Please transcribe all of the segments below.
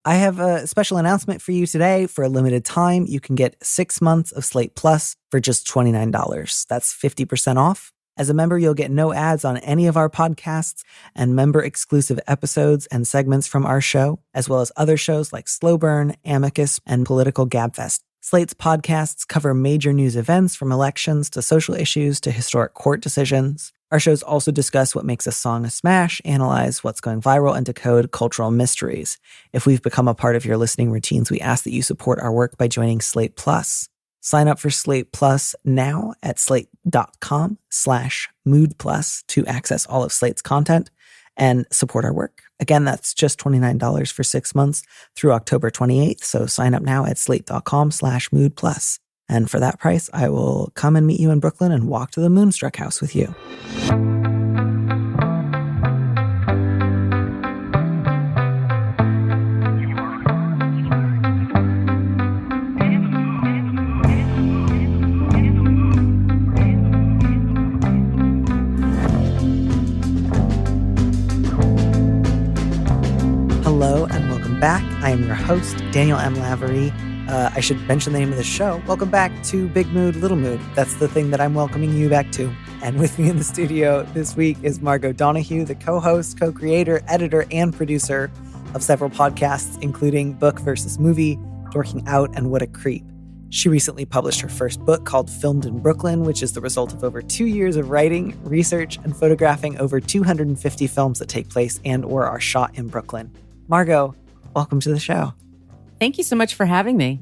I have a special announcement for you today. For a limited time, you can get 6 months of Slate Plus for just $29. That's 50% off. As a member, you'll get no ads on any of our podcasts and member-exclusive episodes and segments from our show, as well as other shows like Slow Burn, Amicus, and Political Gabfest. Slate's podcasts cover major news events from elections to social issues to historic court decisions. Our shows also discuss what makes a song a smash, analyze what's going viral, and decode cultural mysteries. If we've become a part of your listening routines, we ask that you support our work by joining Slate Plus. Sign up for Slate Plus now at slate.com/moodplus to access all of Slate's content and support our work. Again, that's just $29 for 6 months through October 28th. So sign up now at slate.com/moodplus. And for that price, I will come and meet you in Brooklyn and walk to the Moonstruck house with you. Hello and welcome back. I am your host, Daniel M. Lavery. I should mention the name of the show. Welcome back to Big Mood, Little Mood. That's the thing that I'm welcoming you back to. And with me in the studio this week is Margo Donohue, the co-host, co-creator, editor, and producer of several podcasts, including Book versus Movie, Dorking Out, and What a Creep. She recently published her first book called Filmed in Brooklyn, which is the result of over 2 years of writing, research, and photographing over 250 films that take place and or are shot in Brooklyn. Margo, welcome to the show. Thank you so much for having me.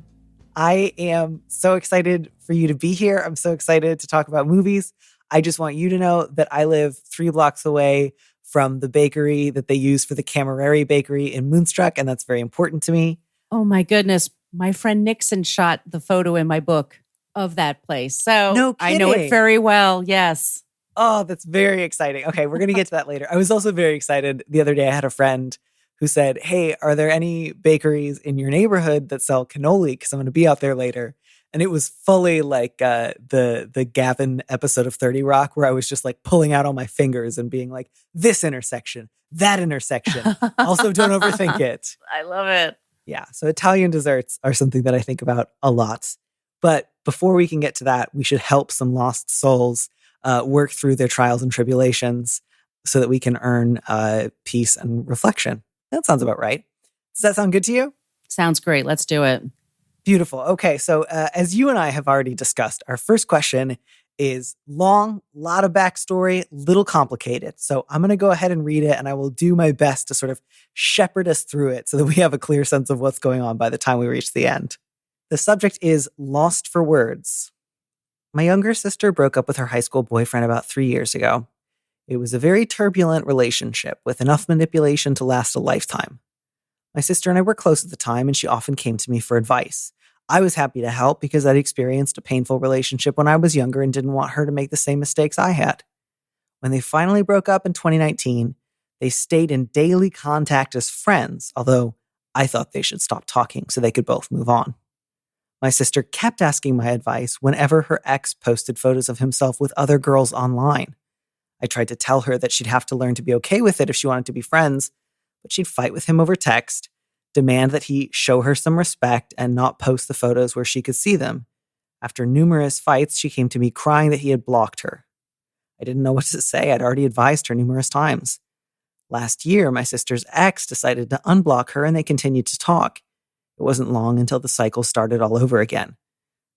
I am so excited for you to be here. I'm so excited to talk about movies. I just want you to know that I live 3 blocks away from the bakery that they use for the Camerari Bakery in Moonstruck, and that's very important to me. Oh my goodness. My friend Nixon shot the photo in my book of that place. So No kidding. I know it very well. Yes. Oh, that's very exciting. Okay, we're going to get to that later. I was also very excited. The other day I had a friend who said, hey, are there any bakeries in your neighborhood that sell cannoli? Because I'm going to be out there later. And it was fully like the Gavin episode of 30 Rock, where I was just like pulling out all my fingers and being like, this intersection, that intersection. Also, don't overthink it. I love it. Yeah. So Italian desserts are something that I think about a lot. But before we can get to that, we should help some lost souls work through their trials and tribulations so that we can earn peace and reflection. That sounds about right. Does that sound good to you? Sounds great. Let's do it. Beautiful. Okay, so as you and I have already discussed, our first question is long, lot of backstory, little complicated. So I'm going to go ahead and read it, and I will do my best to sort of shepherd us through it so that we have a clear sense of what's going on by the time we reach the end. The subject is lost for words. My younger sister broke up with her high school boyfriend about 3 years ago. It was a very turbulent relationship with enough manipulation to last a lifetime. My sister and I were close at the time, and she often came to me for advice. I was happy to help because I'd experienced a painful relationship when I was younger and didn't want her to make the same mistakes I had. When they finally broke up in 2019, they stayed in daily contact as friends, although I thought they should stop talking so they could both move on. My sister kept asking my advice whenever her ex posted photos of himself with other girls online. I tried to tell her that she'd have to learn to be okay with it if she wanted to be friends, but she'd fight with him over text, demand that he show her some respect and not post the photos where she could see them. After numerous fights, she came to me crying that he had blocked her. I didn't know what to say. I'd already advised her numerous times. Last year, my sister's ex decided to unblock her and they continued to talk. It wasn't long until the cycle started all over again.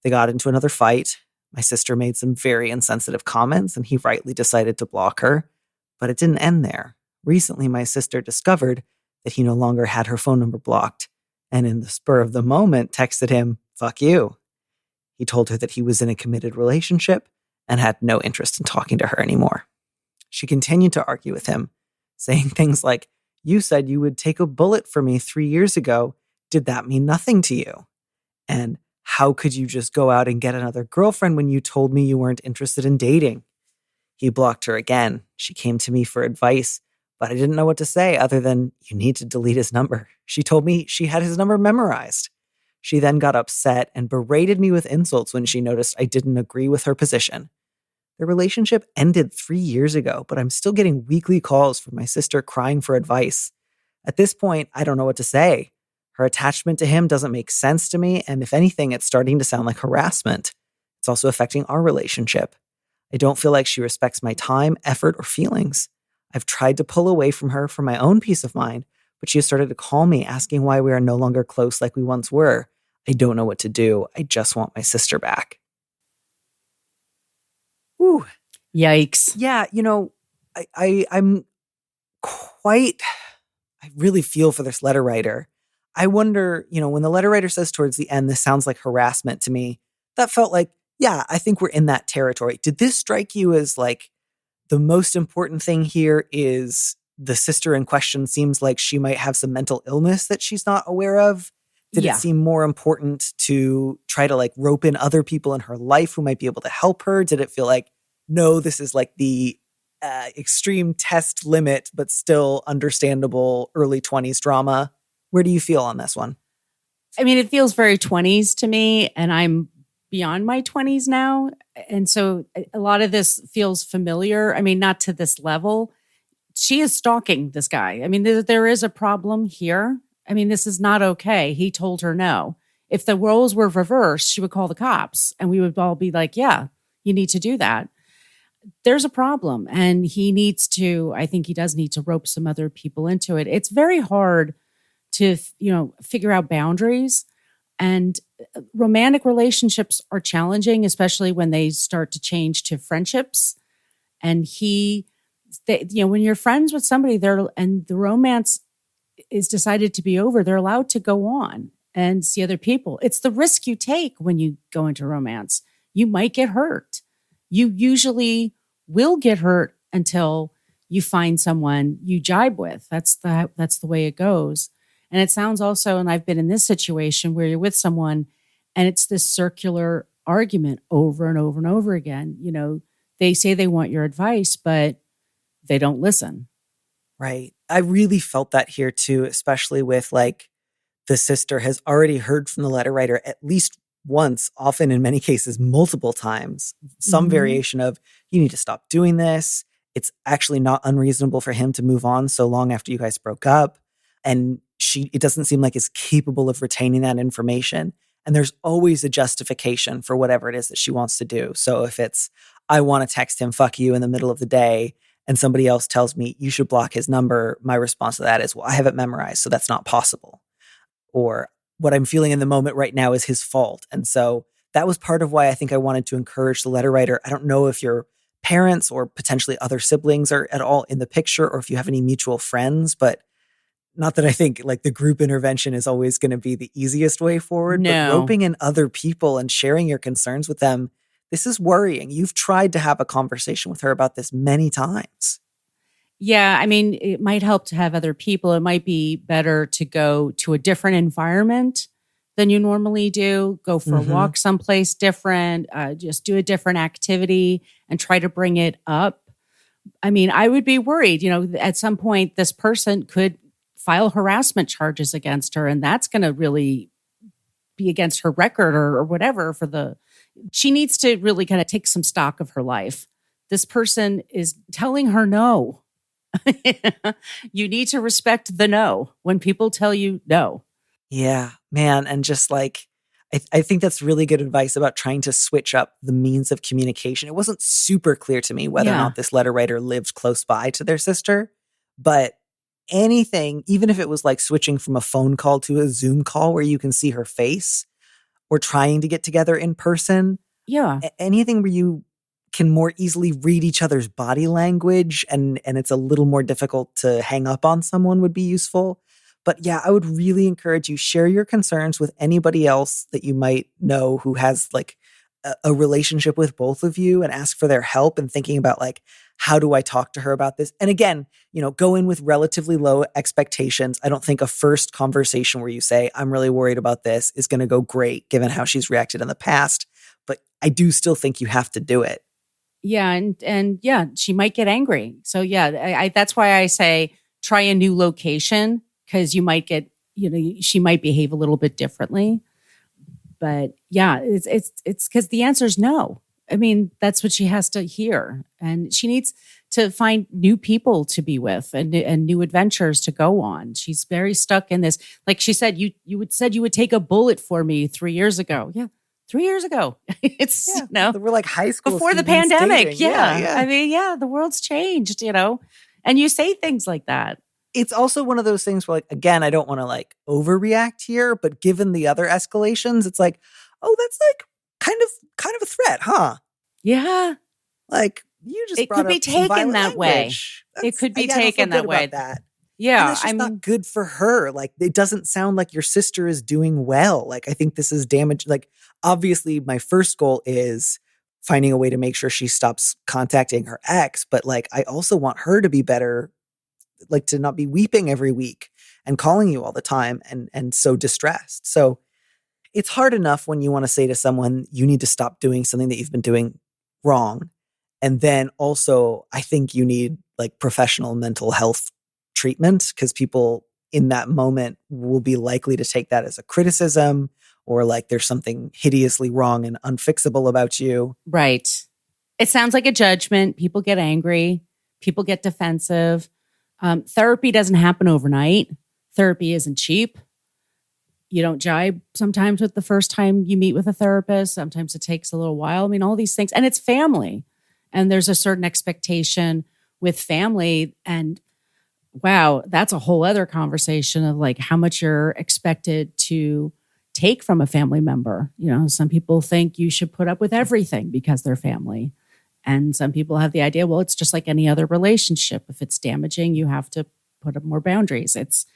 They got into another fight. My sister made some very insensitive comments and he rightly decided to block her, but it didn't end there. Recently, my sister discovered that he no longer had her phone number blocked and in the spur of the moment texted him, "Fuck you." He told her that he was in a committed relationship and had no interest in talking to her anymore. She continued to argue with him, saying things like, "You said you would take a bullet for me 3 years ago. Did that mean nothing to you?" And "How could you just go out and get another girlfriend when you told me you weren't interested in dating?" He blocked her again. She came to me for advice, but I didn't know what to say other than, "You need to delete his number." She told me she had his number memorized. She then got upset and berated me with insults when she noticed I didn't agree with her position. The relationship ended 3 years ago, but I'm still getting weekly calls from my sister crying for advice. At this point, I don't know what to say. Her attachment to him doesn't make sense to me, and if anything, it's starting to sound like harassment. It's also affecting our relationship. I don't feel like she respects my time, effort, or feelings. I've tried to pull away from her for my own peace of mind, but she has started to call me asking why we are no longer close like we once were. I don't know what to do. I just want my sister back. Whew. Yikes. Yeah, I'm quite, I really feel for this letter writer. I wonder, when the letter writer says towards the end, this sounds like harassment to me, that felt like, yeah, I think we're in that territory. Did this strike you as like the most important thing here is the sister in question seems like she might have some mental illness that she's not aware of? Did it seem more important to try to like rope in other people in her life who might be able to help her? Did it feel like, no, this is like the extreme test limit, but still understandable early 20s drama? Where do you feel on this one? I mean, it feels very 20s to me, and I'm beyond my 20s now. And so a lot of this feels familiar. I mean, not to this level. She is stalking this guy. I mean, there is a problem here. I mean, this is not okay. He told her no. If the roles were reversed, she would call the cops and we would all be like, yeah, you need to do that. There's a problem. And I think he does need to rope some other people into it. It's very hard to, figure out boundaries. And romantic relationships are challenging, especially when they start to change to friendships. And when you're friends with somebody and the romance is decided to be over, they're allowed to go on and see other people. It's the risk you take when you go into romance. You might get hurt. You usually will get hurt until you find someone you jibe with. That's the way it goes. And it sounds also, and I've been in this situation where you're with someone and it's this circular argument over and over and over again. They say they want your advice, but they don't listen. Right. I really felt that here too, especially with like the sister has already heard from the letter writer at least once, often in many cases, multiple times, some variation of, you need to stop doing this. It's actually not unreasonable for him to move on so long after you guys broke up. And it doesn't seem like is capable of retaining that information. And there's always a justification for whatever it is that she wants to do. So if it's, I want to text him, fuck you in the middle of the day, and somebody else tells me you should block his number, my response to that is, well, I have it memorized, so that's not possible. Or what I'm feeling in the moment right now is his fault. And so that was part of why I think I wanted to encourage the letter writer. I don't know if your parents or potentially other siblings are at all in the picture or if you have any mutual friends, but not that I think like the group intervention is always going to be the easiest way forward, No. But roping in other people and sharing your concerns with them, this is worrying. You've tried to have a conversation with her about this many times. Yeah, I mean, it might help to have other people. It might be better to go to a different environment than you normally do. Go for a walk someplace different, just do a different activity and try to bring it up. I mean, I would be worried, at some point this person could file harassment charges against her, and that's going to really be against her record or whatever she needs to really kind of take some stock of her life. This person is telling her no. You need to respect the no when people tell you no. Yeah, man. And just like, I think that's really good advice about trying to switch up the means of communication. It wasn't super clear to me whether or not this letter writer lived close by to their sister, but anything, even if it was like switching from a phone call to a Zoom call where you can see her face, or trying to get together in person. Yeah. Anything where you can more easily read each other's body language and it's a little more difficult to hang up on someone would be useful. But yeah, I would really encourage you, share your concerns with anybody else that you might know who has like a relationship with both of you and ask for their help and thinking about like, how do I talk to her about this? And again, go in with relatively low expectations. I don't think a first conversation where you say, I'm really worried about this is going to go great given how she's reacted in the past. But I do still think you have to do it. Yeah. And yeah, she might get angry. So yeah, that's why I say try a new location because you might get, she might behave a little bit differently. But yeah, it's because the answer is no. I mean, that's what she has to hear. And she needs to find new people to be with and new adventures to go on. She's very stuck in this. Like she said, said you would take a bullet for me 3 years ago. Yeah. 3 years ago. It's, we're like high school before the students pandemic. dating. Yeah. I mean, the world's changed, and you say things like that. It's also one of those things where, like, again, I don't want to like overreact here, but given the other escalations, it's like, oh, that's like kind of a threat, huh? Yeah. Like, you just it could be taken that way. It could be taken that way. That. Yeah. And that's just not good for her. Like, it doesn't sound like your sister is doing well. Like, I think this is damage. Like, obviously my first goal is finding a way to make sure she stops contacting her ex. But like, I also want her to be better, like to not be weeping every week and calling you all the time and so distressed. So it's hard enough when you want to say to someone, you need to stop doing something that you've been doing wrong. And then also, I think you need like professional mental health treatment, because people in that moment will be likely to take that as a criticism, or like there's something hideously wrong and unfixable about you. Right. It sounds like a judgment. People get angry. People get defensive. Therapy doesn't happen overnight. Therapy isn't cheap. You don't jibe sometimes with the first time you meet with a therapist. Sometimes it takes a little while. I mean, all these things. And it's family. And there's a certain expectation with family. And wow, that's a whole other conversation of like how much you're expected to take from a family member. Some people think you should put up with everything because they're family. And some people have the idea, well, it's just like any other relationship. If it's damaging, you have to put up more boundaries. It's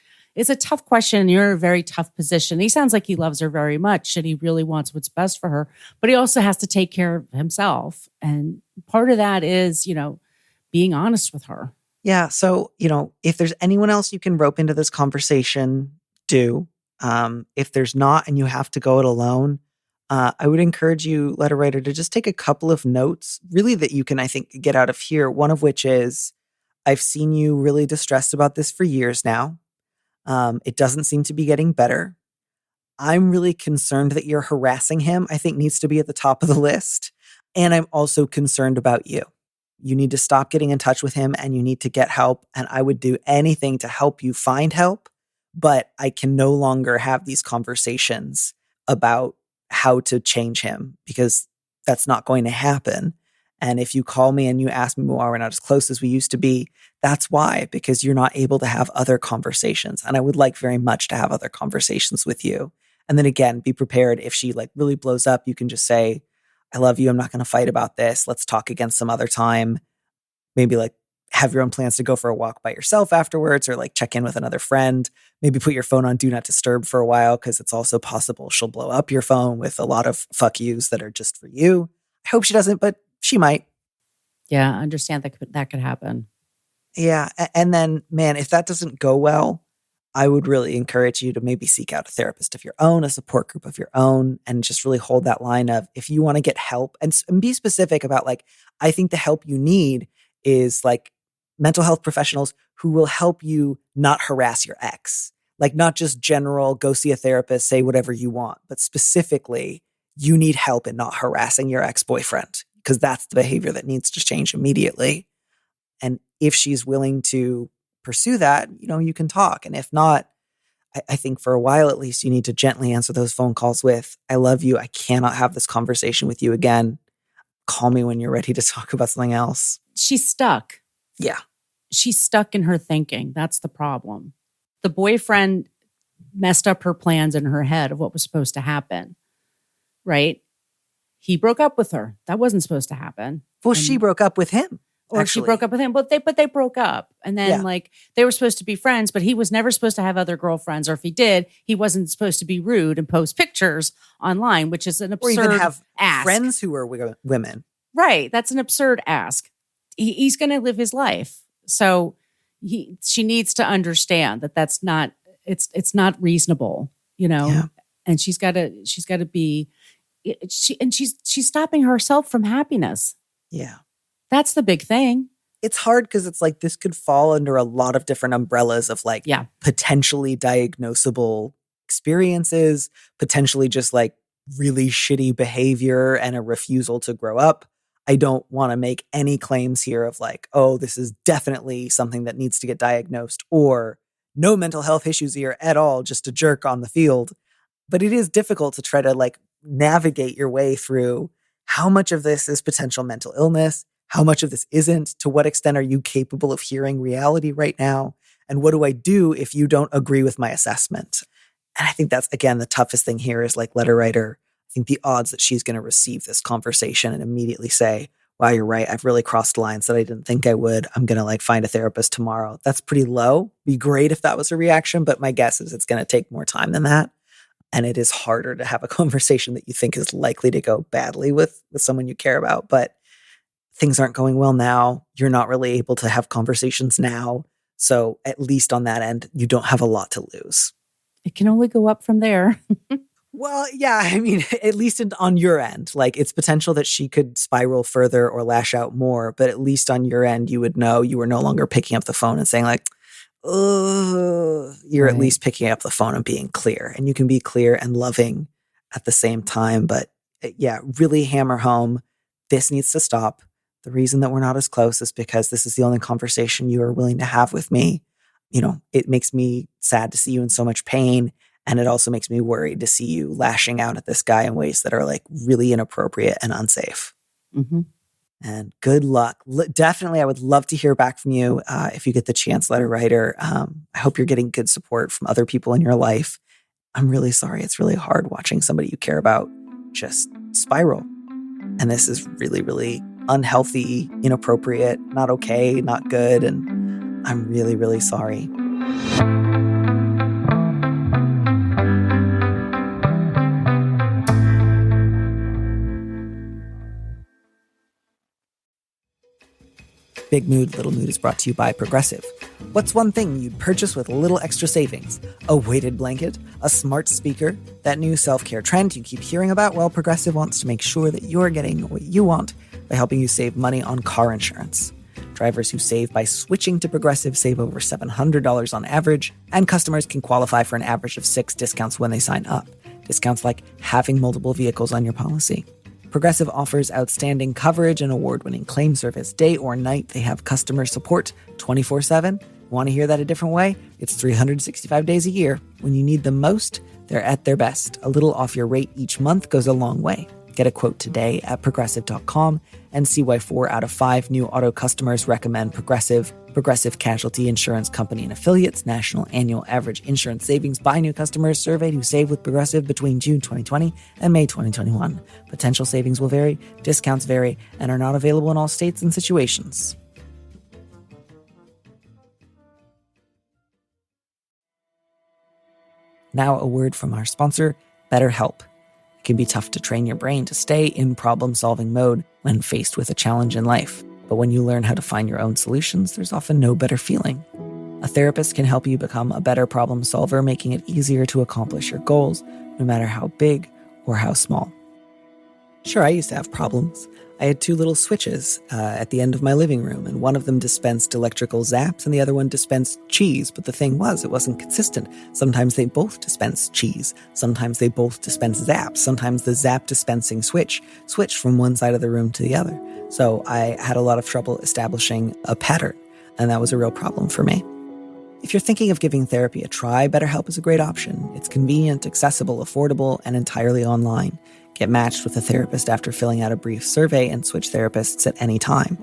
a tough question. You're in a very tough position. He sounds like he loves her very much and he really wants what's best for her, but he also has to take care of himself. And part of that is, being honest with her. Yeah. So, if there's anyone else you can rope into this conversation, do. If there's not and you have to go it alone, I would encourage you, letter writer, to just take a couple of notes, really, that you can, I think, get out of here. One of which is, I've seen you really distressed about this for years now. It doesn't seem to be getting better. I'm really concerned that you're harassing him, I think needs to be at the top of the list. And I'm also concerned about you. You need to stop getting in touch with him and you need to get help. And I would do anything to help you find help. But I can no longer have these conversations about how to change him, because that's not going to happen. And if you call me and you ask me why we're not as close as we used to be, that's why, because you're not able to have other conversations. And I would like very much to have other conversations with you. And then again, be prepared. If she like really blows up, you can just say, I love you. I'm not going to fight about this. Let's talk again some other time. Maybe like have your own plans to go for a walk by yourself afterwards, or like check in with another friend. Maybe put your phone on do not disturb for a while, because it's also possible she'll blow up your phone with a lot of fuck yous that are just for you. I hope she doesn't, but she might. Yeah, I understand that could happen. Yeah. And then, man, if that doesn't go well, I would really encourage you to maybe seek out a therapist of your own, a support group of your own, and just really hold that line of, if you want to get help, and be specific about like, I think the help you need is like mental health professionals who will help you not harass your ex. Like, not just general, go see a therapist, say whatever you want, but specifically, you need help in not harassing your ex-boyfriend, because that's the behavior that needs to change immediately. And if she's willing to pursue that, you can talk. And if not, I think for a while at least, you need to gently answer those phone calls with, I love you. I cannot have this conversation with you again. Call me when you're ready to talk about something else. She's stuck. Yeah. She's stuck in her thinking. That's the problem. The boyfriend messed up her plans in her head of what was supposed to happen, right? He broke up with her. That wasn't supposed to happen. Well, she broke up with him. Or actually. She broke up with him, but they broke up. And then like they were supposed to be friends, but he was never supposed to have other girlfriends. Or if he did, he wasn't supposed to be rude and post pictures online, which is an absurd ask. Or even have ask. Friends who are women. Right. That's an absurd ask. He's going to live his life. So she needs to understand that that's not, it's not reasonable, Yeah. And she's got to be, she's stopping herself from happiness. Yeah. That's the big thing. It's hard because it's like this could fall under a lot of different umbrellas of like potentially diagnosable experiences, potentially just like really shitty behavior and a refusal to grow up. I don't want to make any claims here of like, oh, this is definitely something that needs to get diagnosed, or no mental health issues here at all, just a jerk on the field. But it is difficult to try to like navigate your way through how much of this is potential mental illness, how much of this isn't, to what extent are you capable of hearing reality right now, and what do I do if you don't agree with my assessment? And I think that's, again, the toughest thing here is like letter writer. I think the odds that she's going to receive this conversation and immediately say, wow, you're right, I've really crossed lines that I didn't think I would. I'm going to like find a therapist tomorrow. That's pretty low. Be great if that was a reaction, but my guess is it's going to take more time than that. And it is harder to have a conversation that you think is likely to go badly with someone you care about. But things aren't going well now. You're not really able to have conversations now. So at least on that end, you don't have a lot to lose. It can only go up from there. Well, yeah, I mean, at least on your end, like it's potential that she could spiral further or lash out more. But at least on your end, you would know you were no longer picking up the phone and saying like, oh, you're at least picking up the phone and being clear. And you can be clear and loving at the same time. But yeah, really hammer home, this needs to stop. The reason that we're not as close is because this is the only conversation you are willing to have with me. You know, it makes me sad to see you in so much pain. And it also makes me worried to see you lashing out at this guy in ways that are like really inappropriate and unsafe. Mm-hmm. And good luck. Definitely, I would love to hear back from you if you get the chance, letter writer. I hope you're getting good support from other people in your life. I'm really sorry. It's really hard watching somebody you care about just spiral. And this is really, really unhealthy, inappropriate, not okay, not good. And I'm really, really sorry. Big Mood, Little Mood is brought to you by Progressive. What's one thing you'd purchase with a little extra savings? A weighted blanket? A smart speaker? That new self-care trend you keep hearing about? Well, Progressive wants to make sure that you're getting what you want by helping you save money on car insurance. Drivers who save by switching to Progressive save over $700 on average, and customers can qualify for an average of 6 discounts when they sign up. Discounts like having multiple vehicles on your policy. Progressive offers outstanding coverage and award-winning claim service day or night. They have customer support 24/7. Want to hear that a different way? It's 365 days a year. When you need them most, they're at their best. A little off your rate each month goes a long way. Get a quote today at Progressive.com and see why 4 out of 5 new auto customers recommend Progressive. Progressive Casualty Insurance Company and Affiliates. National annual average insurance savings by new customers surveyed who save with Progressive between June 2020 and May 2021. Potential savings will vary, discounts vary, and are not available in all states and situations. Now a word from our sponsor, BetterHelp. It can be tough to train your brain to stay in problem-solving mode when faced with a challenge in life. But when you learn how to find your own solutions, there's often no better feeling. A therapist can help you become a better problem solver, making it easier to accomplish your goals, no matter how big or how small. Sure, I used to have problems. I had 2 little switches at the end of my living room, and one of them dispensed electrical zaps and the other one dispensed cheese. But the thing was, it wasn't consistent. Sometimes they both dispensed cheese. Sometimes they both dispensed zaps. Sometimes the zap dispensing switch switched from one side of the room to the other. So I had a lot of trouble establishing a pattern, and that was a real problem for me. If you're thinking of giving therapy a try, BetterHelp is a great option. It's convenient, accessible, affordable, and entirely online. Get matched with a therapist after filling out a brief survey and switch therapists at any time.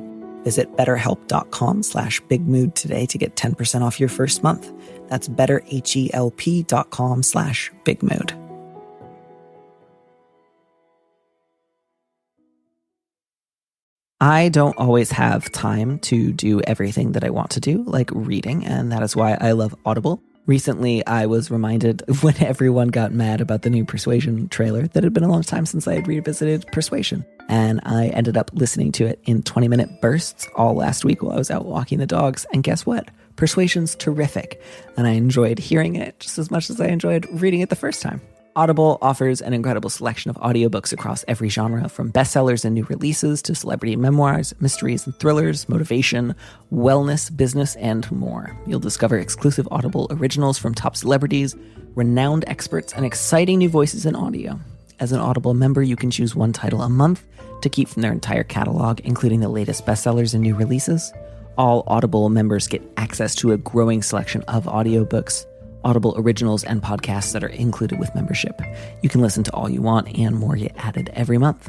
Visit betterhelp.com/bigmood today to get 10% off your first month. That's betterhelp.com/bigmood. I don't always have time to do everything that I want to do, like reading, and that is why I love Audible. Recently, I was reminded when everyone got mad about the new Persuasion trailer that it had been a long time since I had revisited Persuasion. And I ended up listening to it in 20-minute bursts all last week while I was out walking the dogs. And guess what? Persuasion's terrific. And I enjoyed hearing it just as much as I enjoyed reading it the first time. Audible offers an incredible selection of audiobooks across every genre, from bestsellers and new releases to celebrity memoirs, mysteries and thrillers, motivation, wellness, business, and more. You'll discover exclusive Audible originals from top celebrities, renowned experts, and exciting new voices in audio. As an Audible member, you can choose one title a month to keep from their entire catalog, including the latest bestsellers and new releases. All Audible members get access to a growing selection of audiobooks, Audible originals, and podcasts that are included with membership. You can listen to all you want, and more get added every month.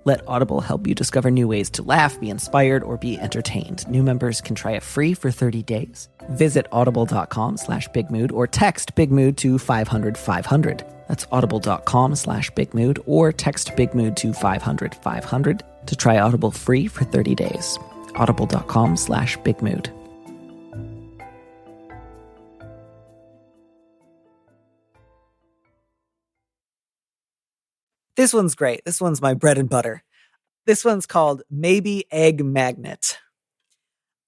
Let Audible help you discover new ways to laugh, be inspired, or be entertained. New members can try it free for 30 days. Visit audible.com/bigmood or text bigmood to 500-500. That's audible.com/bigmood or text bigmood to 500-500 to try Audible free for 30 days. audible.com/bigmood. This one's great. This one's my bread and butter. This one's called Maybe Egg Magnet.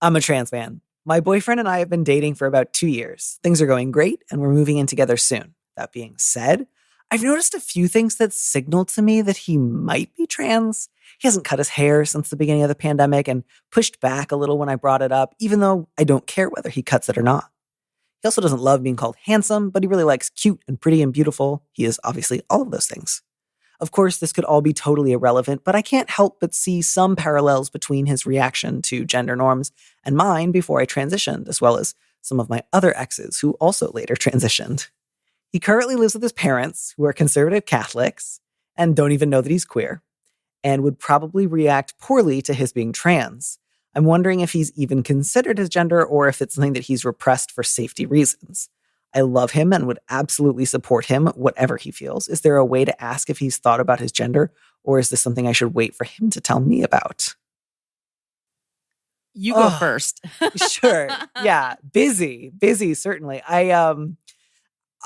I'm a trans man. My boyfriend and I have been dating for about 2 years. Things are going great, and we're moving in together soon. That being said, I've noticed a few things that signal to me that he might be trans. He hasn't cut his hair since the beginning of the pandemic and pushed back a little when I brought it up, even though I don't care whether he cuts it or not. He also doesn't love being called handsome, but he really likes cute and pretty and beautiful. He is obviously all of those things. Of course, this could all be totally irrelevant, but I can't help but see some parallels between his reaction to gender norms and mine before I transitioned, as well as some of my other exes who also later transitioned. He currently lives with his parents, who are conservative Catholics and don't even know that he's queer, and would probably react poorly to his being trans. I'm wondering if he's even considered his gender or if it's something that he's repressed for safety reasons. I love him and would absolutely support him, whatever he feels. Is there a way to ask if he's thought about his gender, or is this something I should wait for him to tell me about? You go first. Sure. Yeah. Busy, certainly.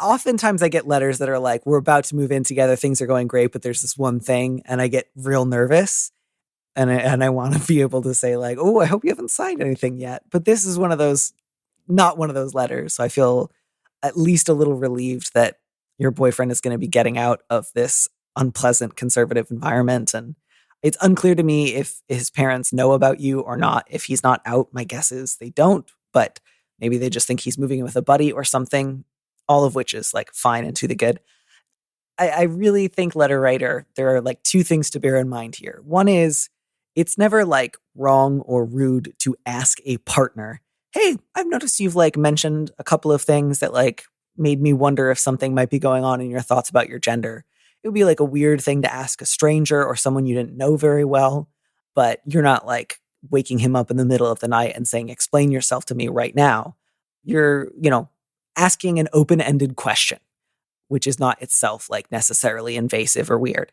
Oftentimes I get letters that are like, we're about to move in together. Things are going great, but there's this one thing. And I get real nervous. And I want to be able to say like, oh, I hope you haven't signed anything yet. But this is not one of those letters. So I feel at least a little relieved that your boyfriend is going to be getting out of this unpleasant conservative environment. And it's unclear to me if his parents know about you or not. If he's not out, my guess is they don't, but maybe they just think he's moving in with a buddy or something, all of which is like fine and to the good. I really think, letter writer, there are like two things to bear in mind here. One is it's never like wrong or rude to ask a partner, hey, I've noticed you've like mentioned a couple of things that like made me wonder if something might be going on in your thoughts about your gender. It would be like a weird thing to ask a stranger or someone you didn't know very well, but you're not like waking him up in the middle of the night and saying, explain yourself to me right now. You're, asking an open-ended question, which is not itself like necessarily invasive or weird.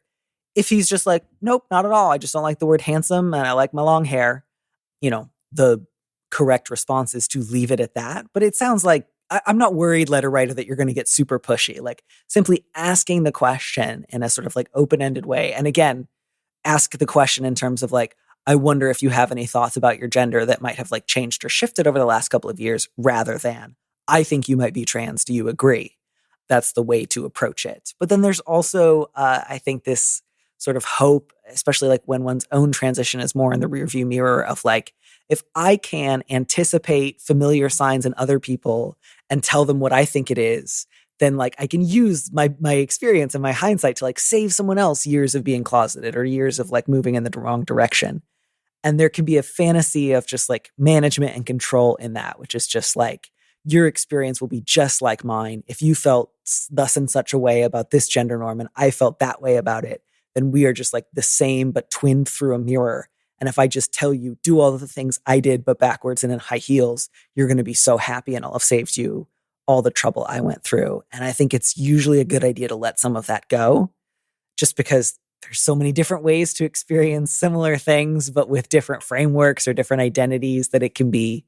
If he's just like, nope, not at all. I just don't like the word handsome and I like my long hair. The correct response is to leave it at that. But it sounds like I'm not worried, letter writer, that you're going to get super pushy. Like simply asking the question in a sort of like open-ended way. And again, ask the question in terms of like, I wonder if you have any thoughts about your gender that might have like changed or shifted over the last couple of years, rather than, I think you might be trans. Do you agree? That's the way to approach it. But then there's also, I think, this sort of hope, especially like when one's own transition is more in the rearview mirror of like, if I can anticipate familiar signs in other people and tell them what I think it is, then like I can use my experience and my hindsight to like save someone else years of being closeted or years of like moving in the wrong direction. And there can be a fantasy of just like management and control in that, which is just like, your experience will be just like mine. If you felt thus in such a way about this gender norm and I felt that way about it, then we are just like the same, but twinned through a mirror. And if I just tell you, do all of the things I did, but backwards and in high heels, you're going to be so happy and I'll have saved you all the trouble I went through. And I think it's usually a good idea to let some of that go, just because there's so many different ways to experience similar things, but with different frameworks or different identities, that it can be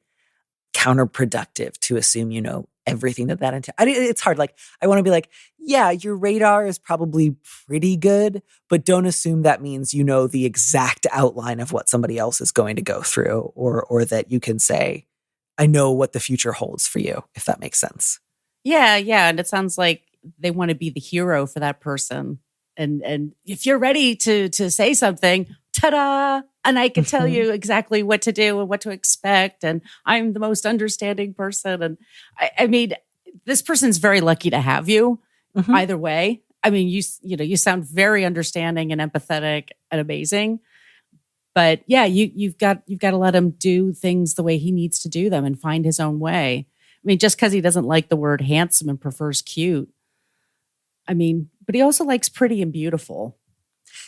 counterproductive to assume everything that entails. It's hard. Like, I want to be like, yeah, your radar is probably pretty good, but don't assume that means the exact outline of what somebody else is going to go through, or that you can say, I know what the future holds for you, if that makes sense. Yeah. And it sounds like they want to be the hero for that person. And if you're ready to say something, ta-da! And I can tell you exactly what to do and what to expect. And I'm the most understanding person. And I mean, this person's very lucky to have you either way. I mean, you sound very understanding and empathetic and amazing. But yeah, you've got to let him do things the way he needs to do them and find his own way. I mean, just because he doesn't like the word handsome and prefers cute. I mean, but he also likes pretty and beautiful.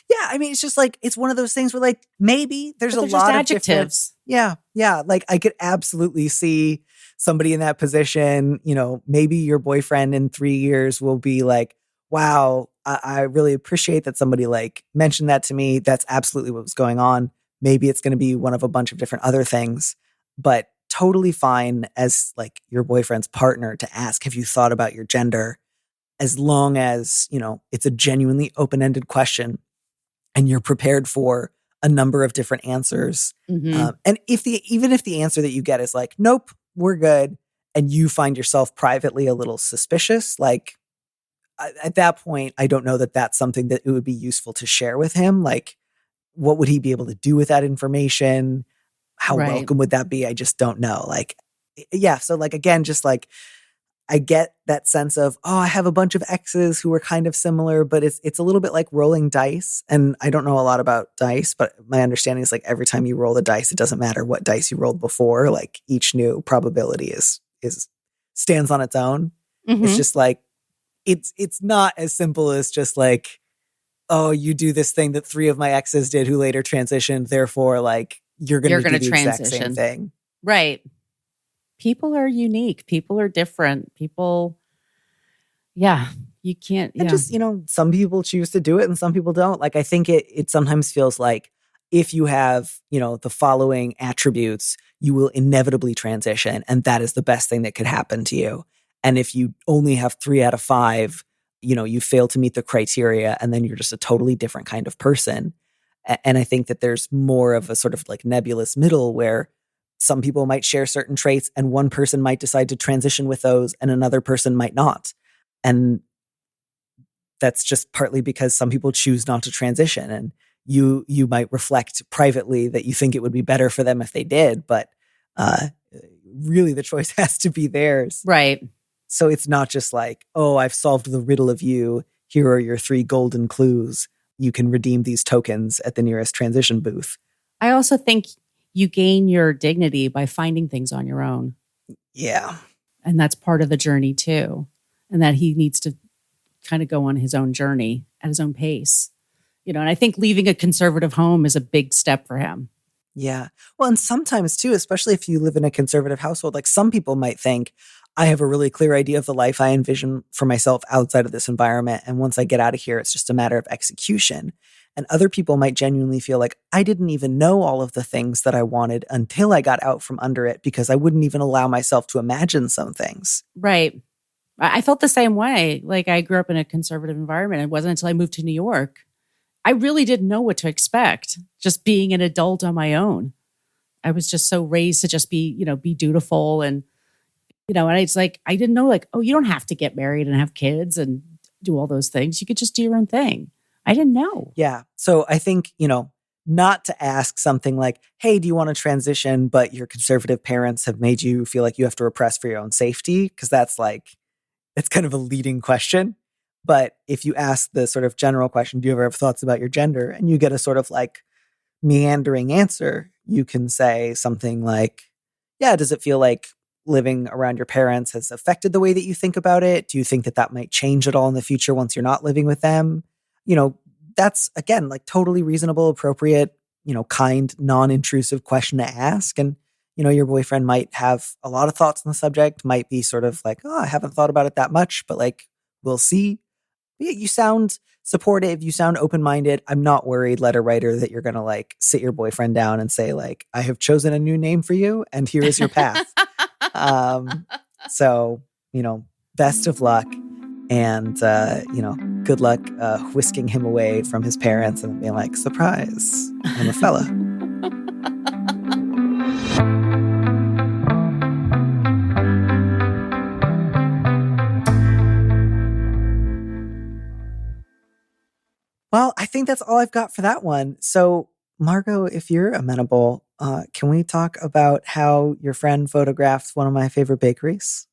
Yeah, I mean, it's just like, it's one of those things where like, maybe there's a lot of adjectives. Yeah. Like I could absolutely see somebody in that position, maybe your boyfriend in 3 years will be like, wow, I really appreciate that somebody like mentioned that to me. That's absolutely what was going on. Maybe it's going to be one of a bunch of different other things, but totally fine as like your boyfriend's partner to ask, have you thought about your gender? As long as, it's a genuinely open-ended question and you're prepared for a number of different answers. Mm-hmm. And even if the answer that you get is like, nope, we're good, and you find yourself privately a little suspicious, like at that point, I don't know that that's something that it would be useful to share with him. Like, what would he be able to do with that information? How welcome would that be? I just don't know. Like, yeah. So like, again, just like, I get that sense of, oh, I have a bunch of exes who are kind of similar, but it's a little bit like rolling dice. And I don't know a lot about dice, but my understanding is like every time you roll the dice, it doesn't matter what dice you rolled before. Like each new probability is stands on its own. Mm-hmm. It's just like, it's not as simple as just like, oh, you do this thing that 3 of my exes did who later transitioned. Therefore, like you're going to do the exact same thing. Right. People are unique. People are different. People, yeah, you can't. And just, some people choose to do it and some people don't. Like, I think it sometimes feels like if you have, the following attributes, you will inevitably transition. And that is the best thing that could happen to you. And if you only have 3 out of 5, you fail to meet the criteria and then you're just a totally different kind of person. And I think that there's more of a sort of like nebulous middle where some people might share certain traits and one person might decide to transition with those and another person might not. And that's just partly because some people choose not to transition, and you might reflect privately that you think it would be better for them if they did, but really the choice has to be theirs. Right. So it's not just like, oh, I've solved the riddle of you. Here are your 3 golden clues. You can redeem these tokens at the nearest transition booth. I also think you gain your dignity by finding things on your own. Yeah. And that's part of the journey too. And that he needs to kind of go on his own journey at his own pace. And I think leaving a conservative home is a big step for him. Yeah. Well, and sometimes too, especially if you live in a conservative household, like some people might think, I have a really clear idea of the life I envision for myself outside of this environment. And once I get out of here, it's just a matter of execution. And other people might genuinely feel like I didn't even know all of the things that I wanted until I got out from under it because I wouldn't even allow myself to imagine some things. Right. I felt the same way. Like I grew up in a conservative environment. It wasn't until I moved to New York. I really didn't know what to expect, just being an adult on my own. I was just so raised to just be, be dutiful and, and it's like, I didn't know like, oh, you don't have to get married and have kids and do all those things. You could just do your own thing. I didn't know. Yeah. So I think, not to ask something like, hey, do you want to transition? But your conservative parents have made you feel like you have to repress for your own safety. Cause that's like, it's kind of a leading question. But if you ask the sort of general question, do you ever have thoughts about your gender? And you get a sort of like meandering answer, you can say something like, yeah, does it feel like living around your parents has affected the way that you think about it? Do you think that that might change at all in the future once you're not living with them? That's again, like totally reasonable, appropriate, kind, non-intrusive question to ask. And, your boyfriend might have a lot of thoughts on the subject, might be sort of like, oh, I haven't thought about it that much, but like, we'll see. But yeah, you sound supportive. You sound open-minded. I'm not worried, letter writer, that you're going to like sit your boyfriend down and say like, I have chosen a new name for you and here is your path. So, best of luck and, good luck whisking him away from his parents and being like, surprise, I'm a fella. Well, I think that's all I've got for that one. So, Margo, if you're amenable, can we talk about how your friend photographed one of my favorite bakeries?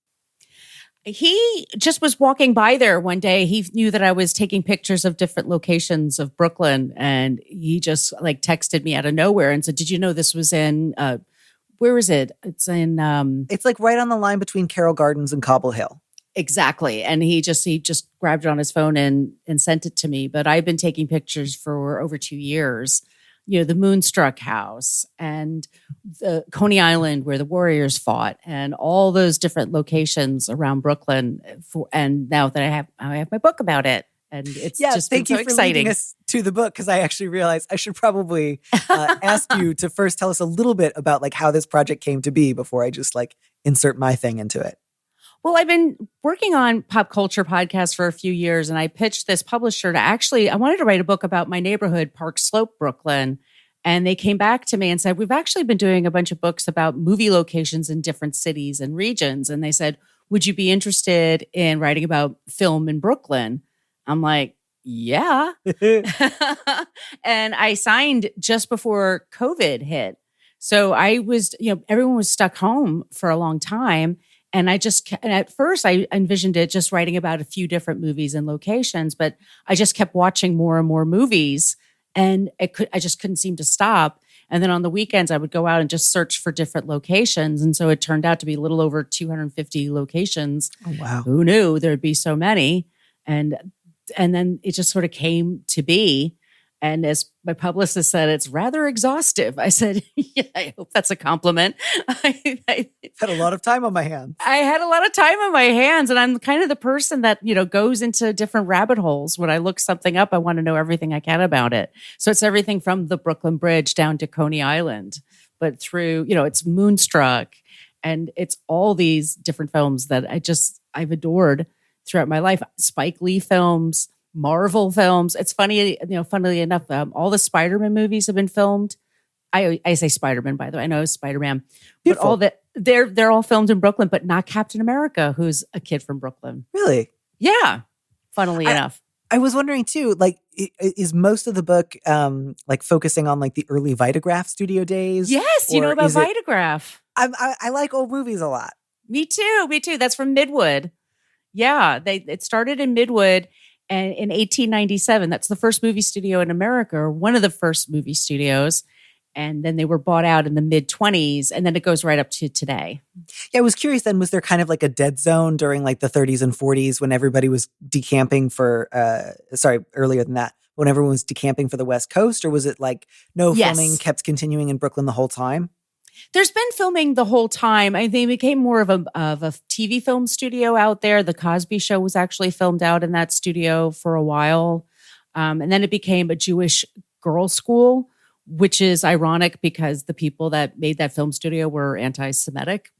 He just was walking by there one day. He knew that I was taking pictures of different locations of Brooklyn, and he just like texted me out of nowhere and said, "Did you know this was in where is it? It's in It's like right on the line between Carroll Gardens and Cobble Hill. exactly." And he just grabbed it on his phone and sent it to me. But I've been taking pictures for over 2 years. You know, the Moonstruck House and the Coney Island where the Warriors fought, and all those different locations around Brooklyn. And now that I have my book about it, and it's just been thank so you for exciting. leading us to the book, because I actually realized I should probably ask you to first tell us a little bit about like how this project came to be before I just like insert my thing into it. Well, I've been working on pop culture podcasts for a few years, and I pitched this publisher to I wanted to write a book about my neighborhood, Park Slope, Brooklyn. And they came back to me and said, we've actually been doing a bunch of books about movie locations in different cities and regions. And they said, would you be interested in writing about film in Brooklyn? I'm like, yeah. And I signed just before COVID hit. So I was, everyone was stuck home for a long time. And at first I envisioned it just writing about a few different movies and locations, but I just kept watching more and more movies, and I just couldn't seem to stop. And then on the weekends I would go out and just search for different locations. And so it turned out to be a little over 250 locations. Oh, wow. Who knew there'd be so many? And then it just sort of came to be. And as my publicist said, it's rather exhaustive. I said, yeah, I hope that's a compliment. I Had a lot of time on my hands. I had a lot of time on my hands, and I'm kind of the person that, goes into different rabbit holes. When I look something up, I want to know everything I can about it. So it's everything from the Brooklyn Bridge down to Coney Island, but through, it's Moonstruck, and it's all these different films that I've adored throughout my life. Spike Lee films, Marvel films. It's funny, funnily enough, all the Spider-Man movies have been filmed. I say Spider-Man, by the way. I know it's Spider-Man. But all that they're all filmed in Brooklyn, but not Captain America, who's a kid from Brooklyn. Really? Yeah. Funnily enough. I was wondering too, like, is most of the book like focusing on like the early Vitagraph studio days? Yes, you know about Vitagraph. I like old movies a lot. Me too. That's from Midwood. Yeah, it started in Midwood. And in 1897, that's the first movie studio in America, or one of the first movie studios. And then they were bought out in the mid-20s, and then it goes right up to today. Yeah, I was curious then, was there kind of like a dead zone during like the 30s and 40s when everybody was decamping for, earlier than that, when everyone was decamping for the West Coast? Or was it like filming kept continuing in Brooklyn the whole time? There's been filming the whole time. I think it became more of a TV film studio out there. The Cosby Show was actually filmed out in that studio for a while. And then it became a Jewish girls' school, which is ironic because the people that made that film studio were anti-Semitic.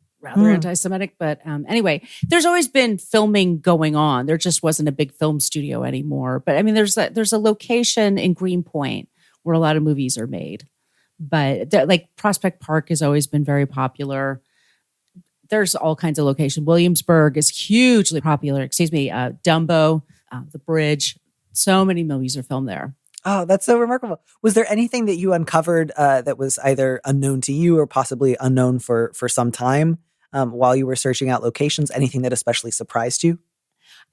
But anyway, there's always been filming going on. There just wasn't a big film studio anymore. But I mean, there's a location in Greenpoint where a lot of movies are made. But like Prospect Park has always been very popular. There's all kinds of locations. Williamsburg is hugely popular. Dumbo, the Bridge. So many movies are filmed there. Oh, that's so remarkable. Was there anything that you uncovered that was either unknown to you or possibly unknown for some time while you were searching out locations? Anything that especially surprised you?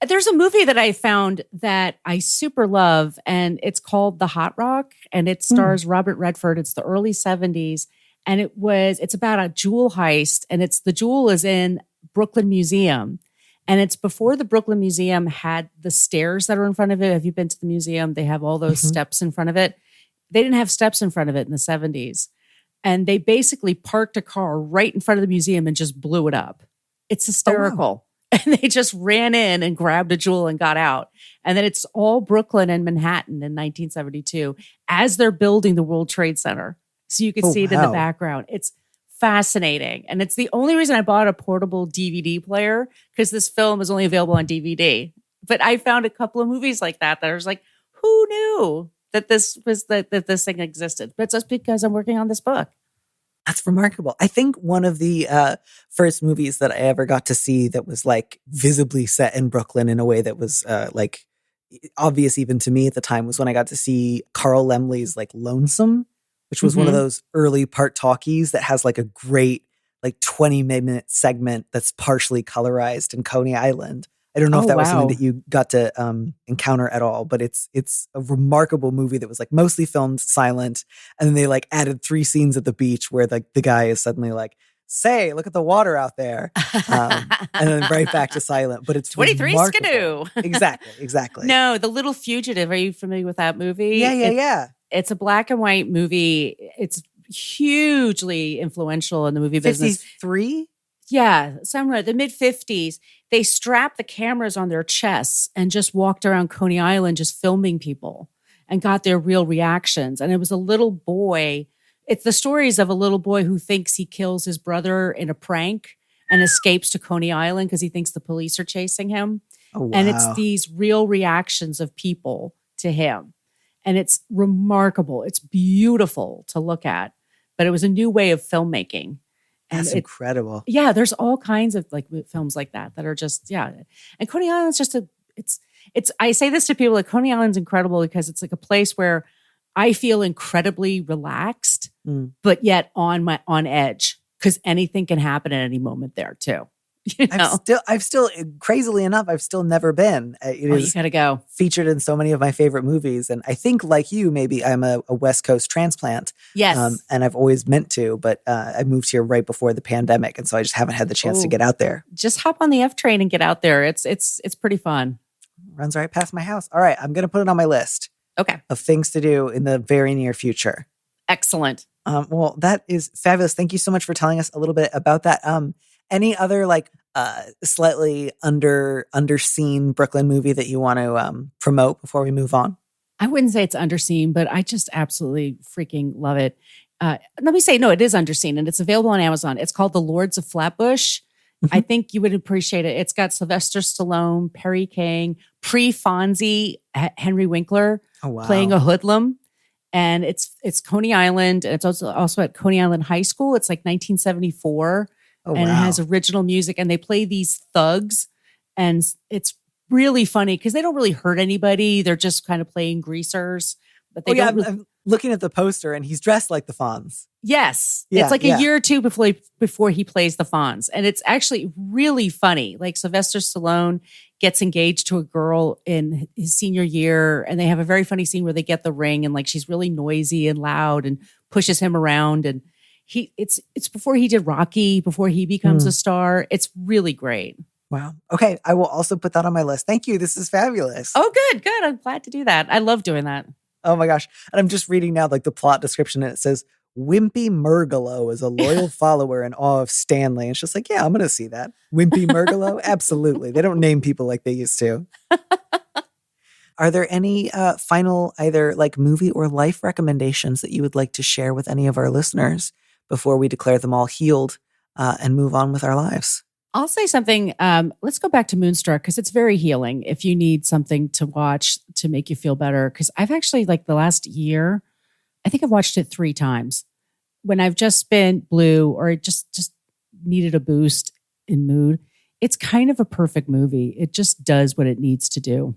There's a movie that I found that I super love, and it's called The Hot Rock, and it stars Robert Redford. It's the early 70s, and it's about a jewel heist, and the jewel is in Brooklyn Museum, and it's before the Brooklyn Museum had the stairs that are in front of it. Have you been to the museum? They have all those steps in front of it. They didn't have steps in front of it in the 70s, and they basically parked a car right in front of the museum and just blew it up. It's hysterical. Oh, wow. And they just ran in and grabbed a jewel and got out. And then it's all Brooklyn and Manhattan in 1972 as they're building the World Trade Center. So you can see it in the background. It's fascinating. And it's the only reason I bought a portable DVD player, because this film is only available on DVD. But I found a couple of movies like that I was like, who knew that this thing existed? But it's just because I'm working on this book. That's remarkable. I think one of the first movies that I ever got to see that was like visibly set in Brooklyn in a way that was like obvious even to me at the time was when I got to see Carl Laemmle's like Lonesome, which was one of those early part talkies that has like a great like 20-minute segment that's partially colorized in Coney Island. I don't know if Oh, that was something wow. that you got to encounter at all, but it's a remarkable movie that was like mostly filmed silent, and then they like added 3 scenes at the beach where like the guy is suddenly like, "Say, look at the water out there," and then right back to silent. But it's 23 remarkable. Skidoo. Exactly. No, The Little Fugitive. Are you familiar with that movie? Yeah. It's a black and white movie. It's hugely influential in the movie business. 53? Yeah, somewhere the mid 50s. They strapped the cameras on their chests and just walked around Coney Island just filming people and got their real reactions. And it was a little boy. It's the stories of a little boy who thinks he kills his brother in a prank and escapes to Coney Island because he thinks the police are chasing him. Oh, wow. And it's these real reactions of people to him. And it's remarkable. It's beautiful to look at, but it was a new way of filmmaking. That's incredible. Yeah, there's all kinds of like films like that are just, yeah. And Coney Island's just I say this to people, like Coney Island's incredible because it's like a place where I feel incredibly relaxed, but yet on edge because anything can happen at any moment there too. You know? I've still, crazily enough, I've still never been. You gotta go. Featured in so many of my favorite movies. And I think like you, maybe I'm a West Coast transplant. Yes. And I've always meant to, but I moved here right before the pandemic. And so I just haven't had the chance to get out there. Just hop on the F train and get out there. It's pretty fun. Runs right past my house. All right. I'm going to put it on my list. Okay. Of things to do in the very near future. Excellent. Well, that is fabulous. Thank you so much for telling us a little bit about that. Any other like slightly underseen Brooklyn movie that you want to promote before we move on? I wouldn't say it's underseen, but I just absolutely freaking love it. Let me say, no, it is underseen and it's available on Amazon. It's called The Lords of Flatbush. I think you would appreciate it. It's got Sylvester Stallone, Perry King, pre-Fonzie, Henry Winkler playing a hoodlum. And it's Coney Island. And it's also at Coney Island High School. It's like 1974. It has original music. And they play these thugs. And it's really funny because they don't really hurt anybody. They're just kind of playing greasers. But they don't I'm looking at the poster and he's dressed like the Fonz. Yes. It's like a year or two before he plays the Fonz. And it's actually really funny. Like Sylvester Stallone gets engaged to a girl in his senior year. And they have a very funny scene where they get the ring and like she's really noisy and loud and pushes him around. And it's before he did Rocky, before he becomes a star. It's really great. Wow. Okay. I will also put that on my list. Thank you. This is fabulous. Oh, good. I'm glad to do that. I love doing that. Oh my gosh. And I'm just reading now like the plot description and it says, Wimpy Murgalow is a loyal follower in awe of Stanley. And it's just like, yeah, I'm going to see that. Wimpy Murgalow? Absolutely. They don't name people like they used to. Are there any final either like movie or life recommendations that you would like to share with any of our listeners before we declare them all healed and move on with our lives? I'll say something. Let's go back to Moonstruck because it's very healing if you need something to watch to make you feel better. Because I've actually like the last year, I think I've watched it 3 times when I've just been blue or just needed a boost in mood. It's kind of a perfect movie. It just does what it needs to do.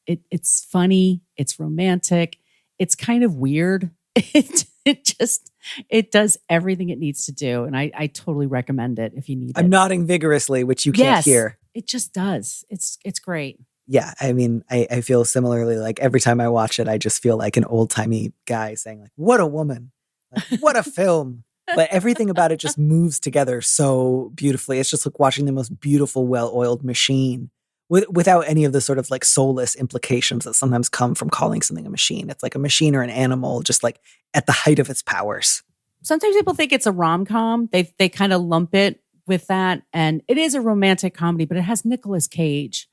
It's funny. It's romantic. It's kind of weird. It does everything it needs to do. And I totally recommend it if you need it. I'm nodding vigorously, which you can't hear. It just does. It's great. Yeah. I mean, I feel similarly. Like every time I watch it, I just feel like an old timey guy saying like, what a woman, like, what a film. But everything about it just moves together so beautifully. It's just like watching the most beautiful, well-oiled machine without any of the sort of like soulless implications that sometimes come from calling something a machine. It's like a machine or an animal, just like at the height of its powers. Sometimes people think it's a rom-com. They kind of lump it with that. And it is a romantic comedy, but it has Nicolas Cage.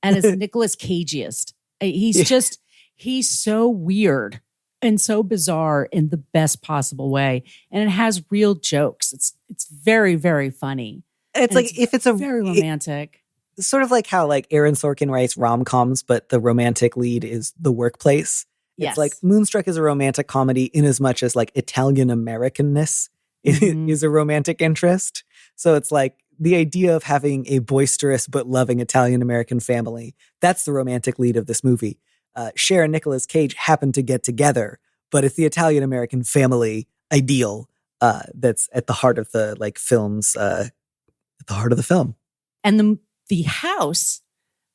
And it's Nicolas Cageiest. He's so weird and so bizarre in the best possible way. And it has real jokes. It's very, very funny. It's like if it's a very romantic. It's sort of like how like Aaron Sorkin writes rom-coms, but the romantic lead is the workplace. It's like Moonstruck is a romantic comedy in as much as like Italian Americanness is a romantic interest. So it's like the idea of having a boisterous but loving Italian American family. That's the romantic lead of this movie. Cher and Nicolas Cage happen to get together, but it's the Italian American family ideal that's at the heart of the like films, at the heart of the film. And the house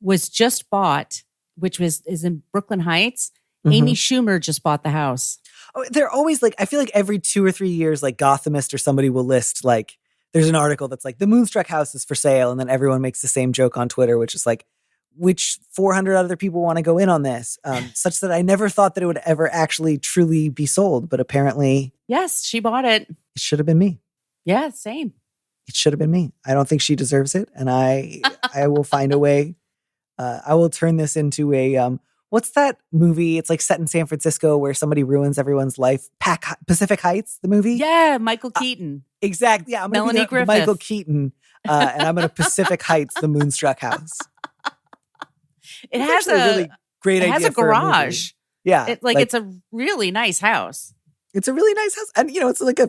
was just bought, which is in Brooklyn Heights. Amy Schumer just bought the house. Oh, they're always like, I feel like every 2 or 3 years, like Gothamist or somebody will list like, there's an article that's like the Moonstruck house is for sale. And then everyone makes the same joke on Twitter, which is like, which 400 other people want to go in on this? Such that I never thought that it would ever actually truly be sold. But apparently. Yes, she bought it. It should have been me. Yeah, same. It should have been me. I don't think she deserves it. And I will find a way. I will turn this into a, what's that movie? It's like set in San Francisco where somebody ruins everyone's life. Pacific Heights, the movie? Yeah, Michael Keaton. Exactly. Yeah, I'm going to be Michael Keaton. And I'm going to Pacific Heights, the Moonstruck house. It has a really great idea. It has a garage. Yeah. It's a really nice house. It's a really nice house. And, it's like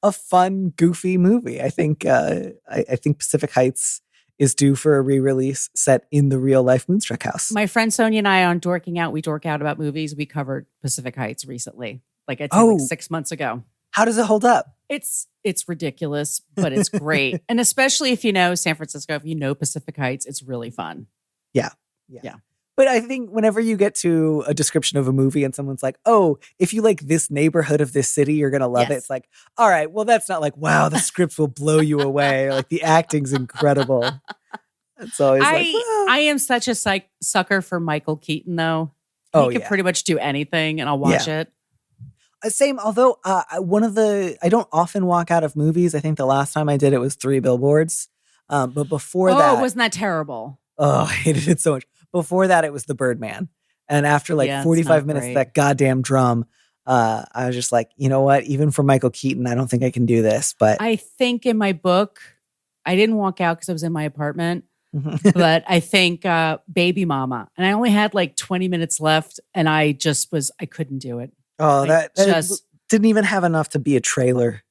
a fun, goofy movie. I think I think Pacific Heights is due for a re-release set in the real life Moonstruck house. My friend Sonia and I on Dorking Out, we dork out about movies. We covered Pacific Heights recently, like I'd say like 6 months ago. How does it hold up? It's ridiculous, but it's great. And especially if you know San Francisco, if you know Pacific Heights, it's really fun. Yeah. But I think whenever you get to a description of a movie and someone's like, oh, if you like this neighborhood of this city, you're going to love it. It's like, all right, well, that's not like, wow, the script will blow you away. Or like the acting's incredible. It's always I am such a sucker for Michael Keaton, though. He can pretty much do anything and I'll watch it. Same, although I don't often walk out of movies. I think the last time I did it was 3 Billboards. But before that. Oh, wasn't that terrible? Oh, I hated it so much. Before that, it was The Birdman. And after 45 minutes of that goddamn drum, I was just like, you know what? Even for Michael Keaton, I don't think I can do this. But I think in my book, I didn't walk out because I was in my apartment. But I think Baby Mama. And I only had like 20 minutes left. And I couldn't do it. Oh, that didn't even have enough to be a trailer.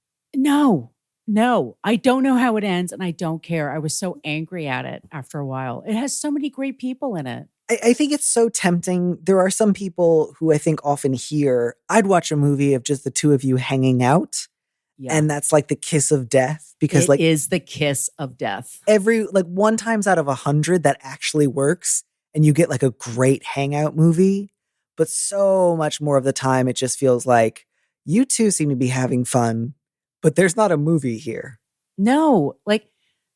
No, I don't know how it ends and I don't care. I was so angry at it after a while. It has so many great people in it. I think it's so tempting. There are some people who I think often hear, I'd watch a movie of just the two of you hanging out. Yeah. And that's like the kiss of death because it is the kiss of death. Every 1 times out of 100 that actually works and you get like a great hangout movie. But so much more of the time, it just feels like you two seem to be having fun. But there's not a movie here. No, like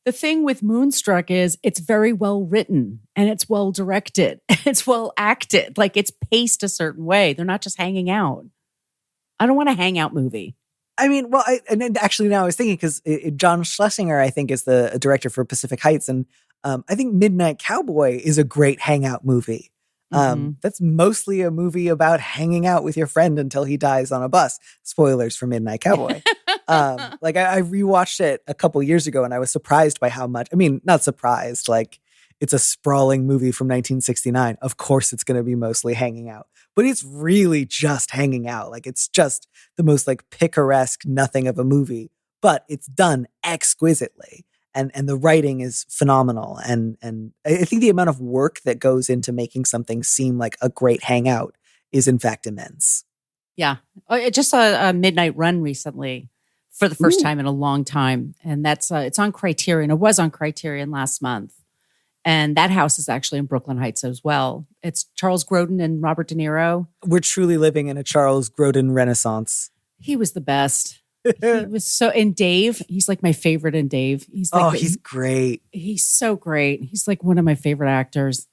the thing with Moonstruck is it's very well written and it's well directed. It's well acted. Like it's paced a certain way. They're not just hanging out. I don't want a hangout movie. I mean, well, and actually now I was thinking because John Schlesinger, I think, is the director for Pacific Heights. And I think Midnight Cowboy is a great hangout movie. That's mostly a movie about hanging out with your friend until he dies on a bus. Spoilers for Midnight Cowboy. I rewatched it a couple years ago and I was surprised by how much, I mean, not surprised, like it's a sprawling movie from 1969. Of course it's going to be mostly hanging out, but it's really just hanging out. Like it's just the most like picaresque nothing of a movie, but it's done exquisitely. And the writing is phenomenal. And I think the amount of work that goes into making something seem like a great hangout is in fact immense. Yeah. I just saw a Midnight Run recently for the first time in a long time. And that's it's on Criterion. It was on Criterion last month. And that house is actually in Brooklyn Heights as well. It's Charles Grodin and Robert De Niro. We're truly living in a Charles Grodin renaissance. He was the best. He was so, and Dave, he's like my favorite in Dave. He's like, he's great. He's so great. He's like one of my favorite actors.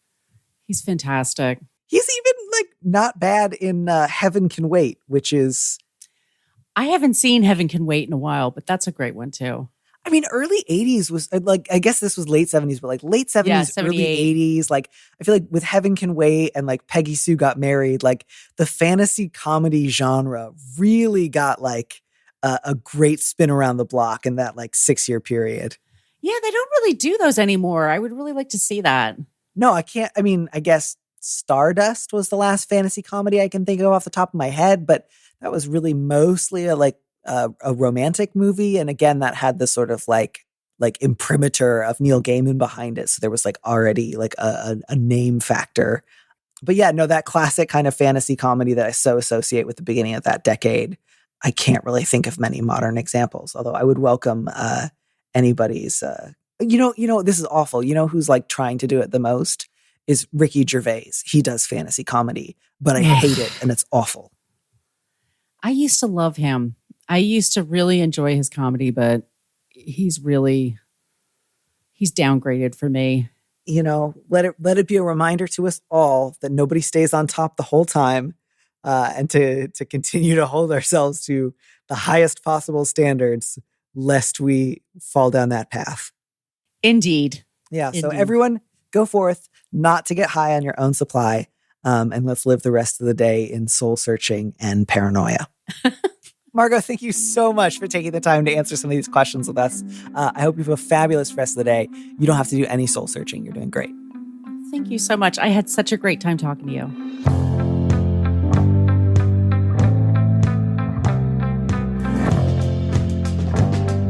He's fantastic. He's even like not bad in Heaven Can Wait, which is. I haven't seen Heaven Can Wait in a while, but that's a great one too. I mean, early 80s was like, I guess this was late 70s, but like late 70s, early 80s. Like, I feel like with Heaven Can Wait and like Peggy Sue Got Married, like the fantasy comedy genre really got like a great spin around the block in that like 6-year period. Yeah, they don't really do those anymore. I would really like to see that. No, I can't. I mean, I guess Stardust was the last fantasy comedy I can think of off the top of my head, but that was really mostly a romantic movie. And again, that had the sort of like imprimatur of Neil Gaiman behind it. So there was like already like a name factor. But yeah, no, that classic kind of fantasy comedy that I so associate with the beginning of that decade. I can't really think of many modern examples, although I would welcome anybody's. This is awful. You know who's like trying to do it the most is Ricky Gervais. He does fantasy comedy, but I hate it and it's awful. I used to love him. I used to really enjoy his comedy, but he's downgraded for me. Let it be a reminder to us all that nobody stays on top the whole time, and to continue to hold ourselves to the highest possible standards, lest we fall down that path. Indeed. Yeah. Indeed. So everyone go forth not to get high on your own supply, and let's live the rest of the day in soul searching and paranoia. Margo, thank you so much for taking the time to answer some of these questions with us. I hope you have a fabulous rest of the day. You don't have to do any soul searching. You're doing great. Thank you so much. I had such a great time talking to you.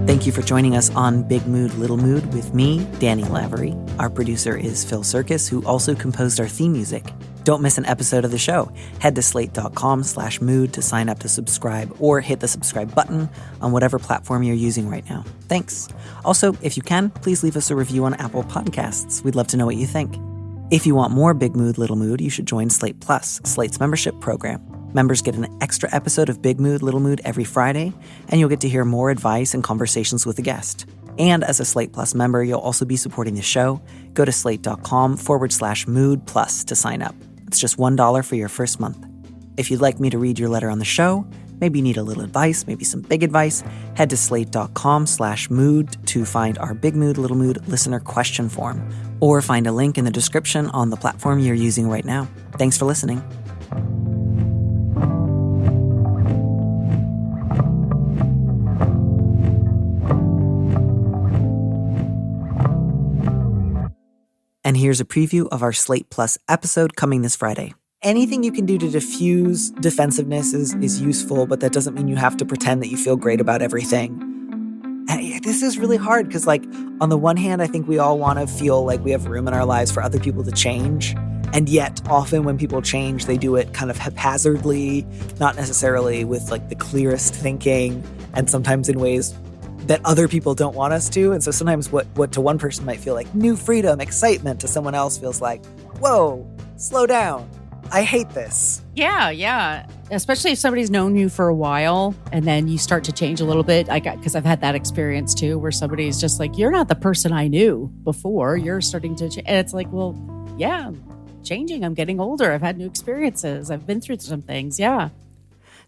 Thank you for joining us on Big Mood, Little Mood with me, Danny Lavery. Our producer is Phil Circus, who also composed our theme music. Don't miss an episode of the show. Head to slate.com/mood to sign up to subscribe, or hit the subscribe button on whatever platform you're using right now. Thanks. Also, if you can, please leave us a review on Apple Podcasts. We'd love to know what you think. If you want more Big Mood, Little Mood, you should join Slate Plus, Slate's membership program. Members get an extra episode of Big Mood, Little Mood every Friday, and you'll get to hear more advice and conversations with a guest. And as a Slate Plus member, you'll also be supporting the show. Go to slate.com/mood plus to sign up. It's just $1 for your first month. If you'd like me to read your letter on the show, maybe you need a little advice, maybe some big advice, head to slate.com/mood to find our Big Mood, Little Mood listener question form, or find a link in the description on the platform you're using right now. Thanks for listening. And here's a preview of our Slate Plus episode coming this Friday. Anything you can do to diffuse defensiveness is useful, but that doesn't mean you have to pretend that you feel great about everything. And this is really hard because, like, on the one hand, I think we all want to feel like we have room in our lives for other people to change. And yet, often when people change, they do it kind of haphazardly, not necessarily with, like, the clearest thinking, and sometimes in ways that other people don't want us to. And so sometimes what to one person might feel like new freedom, excitement, to someone else feels like, whoa, slow down. I hate this. Yeah. Especially if somebody's known you for a while and then you start to change a little bit. Because I've had that experience too, where somebody's just like, you're not the person I knew before. You're starting to change. And it's like, well, yeah, I'm changing. I'm getting older. I've had new experiences. I've been through some things. Yeah.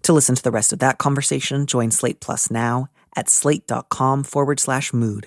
To listen to the rest of that conversation, join Slate Plus now at slate.com/mood.